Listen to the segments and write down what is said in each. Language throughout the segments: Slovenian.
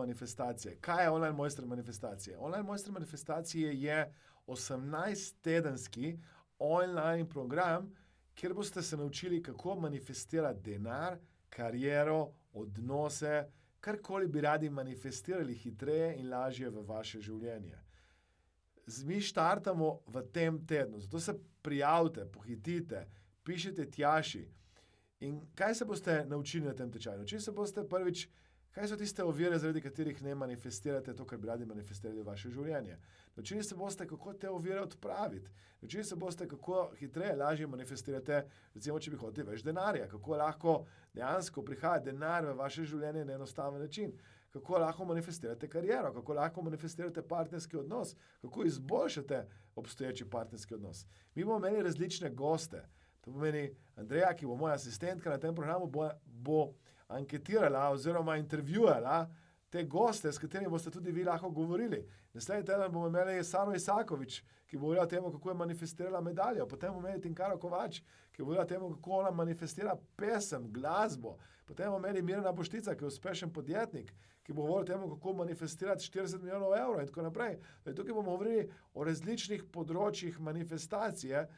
manifestacije. Kaj je online mojster manifestacije? Online mojster manifestacije je 18-tedenski online program, kjer boste se naučili, kako manifestirati denar, kariero, odnose, karkoli bi radi manifestirali hitreje in lažje v vaše življenje. Mi štartamo v tem tednu, zato se prijavite, pohitite, pišite Tjaši. In kaj se boste naučili na tem tečaju? Naučili se boste prvič, kaj so tiste ovire, zaradi katerih ne manifestirate to, kar bi radi manifestirali v vaše življenje. Naučili se boste, kako te ovire odpraviti. Naučili se boste, kako hitreje, lažje manifestirate, recimo, če bi hoteli več denarja, kako lahko dejansko prihaja denar v vaše življenje na enostaven način, kako lahko manifestirate kariero, kako lahko manifestirate partnerski odnos, kako izboljšate obstoječi partnerski odnos. Mi bomo imeli različne goste. To pomeni, Andreja, ki bo moja asistentka na tem programu, bo anketirala oziroma intervjujala te goste, s katerimi boste tudi vi lahko govorili. Naslednji teden bomo imeli Saro Isakovič, ki bo govorila o tem, kako je manifestirala medaljo. Potem bomo imeli Tinkaro Kovač, ki bo govorila o tem, kako ona manifestira pesem, glasbo. Potem bomo imeli Mirjana Boštica, ki je uspešen podjetnik, ki bo govoril o tem, kako manifestirati 40 milijonov evrov in tako naprej. Tukaj bomo govorili o različnih področjih manifestacije,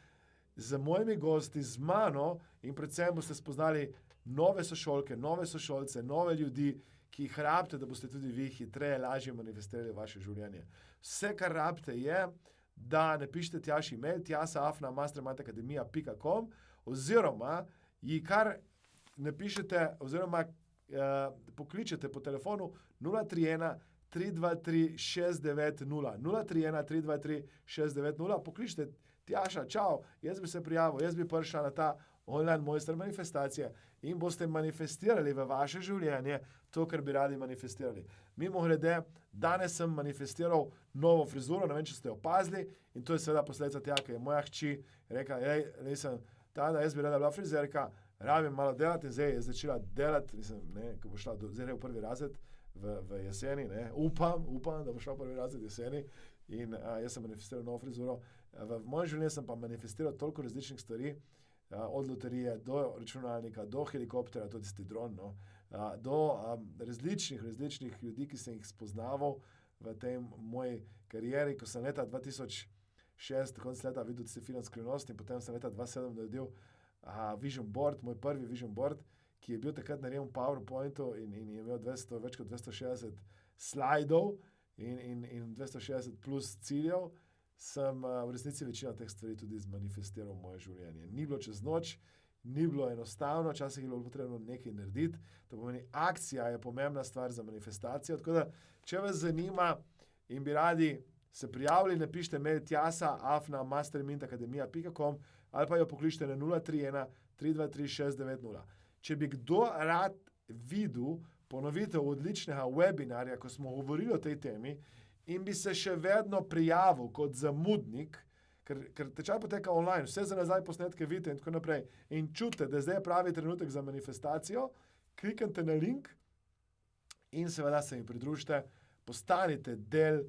z mojimi gosti, z mano in predvsem boste spoznali nove sošolke, nove sošolce, nove ljudi, ki jih rabite, da boste tudi vi hitreje, lažje manifestirali v vaše življenje. Vse, kar rabite je, da napišete Tjaši email, tjasa@mastermindacademia.com oziroma ji kar napišete oziroma pokličete po telefonu 031 323 690, 031 323 690, pokličite Tjaša, čau, jaz bi se prijavil, jaz bi prišla na ta online mojster manifestacije in boste manifestirali v vaše življenje to, kar bi radi manifestirali. Mimogrede, danes sem manifestiral novo frizuro, ne vem, če ste opazili, in to je seveda posledica tega, ker je moja hči rekla, jaz bi rada bila frizerka, rabim malo delati in zdaj je začela delati, ko bo šla zdaj v prvi razred v jeseni, upam, da bo šla v prvi razred jeseni in jaz sem manifestiral novo frizuro. V mojem življenju sem pa manifestiral toliko različnih stvari, od loterije do računalnika, do helikoptera, tudi tisti dron, do različnih ljudi, ki sem jih spoznaval v tej moji karieri, ko sem leta 2006, konec leta videl tisti film Skrivnost in potem sem leta 2007 naredil Vision Board, moj prvi Vision Board, ki je bil takrat narejen v PowerPointu in je imel več kot 260 slajdov in 260 plus ciljev, sem v resnici večino teh stvari tudi zmanifestiral v moje življenje. Ni bilo čez noč, ni bilo enostavno, včasih je bilo potrebno nekaj narediti. To pomeni, akcija je pomembna stvar za manifestacijo, tako da, če vas zanima in bi radi se prijavili, napišite mail tjasa@mastermindacademia.com ali pa jo pokličite na 031 323 690. Če bi kdo rad videl ponovitev odličnega webinarja, ko smo govorili o tej temi, in bi se še vedno prijavil kot zamudnik, ker tečaj poteka online, vse za nazaj posnetke vidite in tako naprej, in čutite, da zdaj je pravi trenutek za manifestacijo, kliknite na link in seveda se mi pridružite, postanite del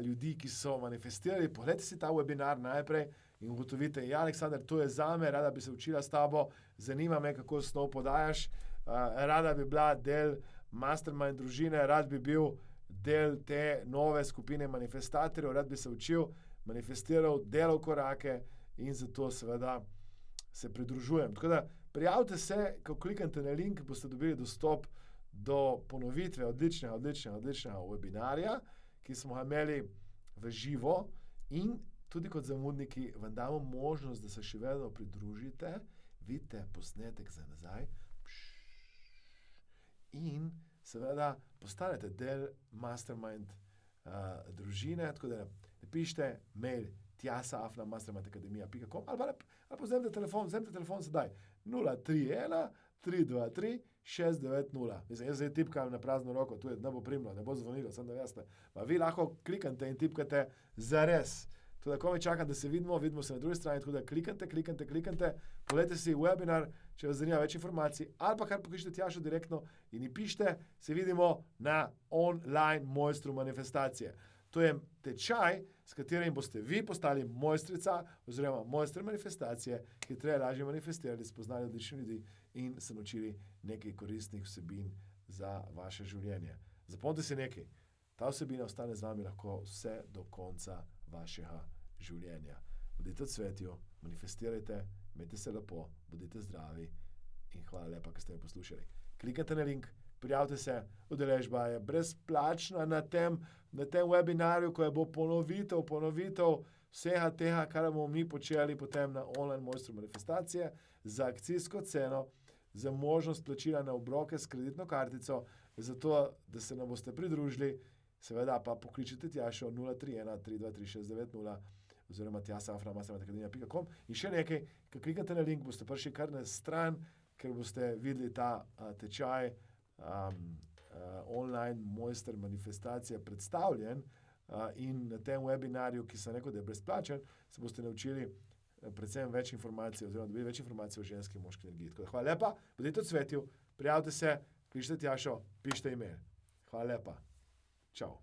ljudi, ki so manifestirali, pogledajte si ta webinar najprej in ugotovite, Aleksander, to je zame, rada bi se učila s tabo, zanima me, kako snov podajaš, rada bi bila del mastermind družine, rad bi bil del te nove skupine manifestatorjev, rad bi se učil, manifestiral, delal korake in zato seveda se pridružujem. Tako da prijavite se, ko kliknete na link, boste dobili dostop do ponovitve odličnega webinarja, ki smo ga imeli v živo in tudi kot zamudniki vam damo možnost, da se še vedno pridružite, vidite posnetek za nazaj in seveda postanete del mastermind družine, tako da napišite mail tjasa@mastermindacademia.com ali pa vzemite telefon sedaj 031 323 690. Jaz zdaj tipkam na prazno roko, tu je, ne bo primilo, ne bo zvonilo, samo da veste. Vi lahko kliknete in tipkate zares. Tako da ko mi čakam, da se vidimo se na drugi strani, tako da kliknite, pogledajte si webinar, če vas zanima več informacij, ali pa kar pokličite Tjašo direktno in ji pišite, se vidimo na online mojstru manifestacije. To je tečaj, s katerim boste vi postali mojstrica oziroma mojster manifestacije, hitreje, lažje manifestirali, spoznali odlične ljudi in se naučili nekaj koristnih vsebin za vaše življenje. Zapomnite si nekaj, ta vsebina ostane z vami lahko vse do konca vašega življenja. Bodite v cvetju, manifestirajte, imejte se lepo, bodite zdravi in hvala lepa, ker ste me poslušali. Klikajte na link, prijavite se, udeležba je brezplačna na tem webinarju, ko je bo ponovitev vsega tega, kar bomo mi počeli potem na online mojstru manifestacije za akcijsko ceno, za možnost plačila na obroke s kreditno kartico, zato, da se nam boste pridružili, seveda pa pokličite Tjašo 031 323 690 oziroma tjasa@mastermindacademia.com in še nekaj, ko klikate na link, boste prišli kar na stran, ker boste videli ta tečaj online mojster manifestacije predstavljen in na tem webinarju, ki sem rekel, da je brezplačen, se boste naučili predvsem več informacij oziroma dobili več informacij o ženski in moški energiji. Tako da hvala lepa, bodite v cvetju, prijavite se, kličite Tjašo, pišite email. Hvala lepa. Čau.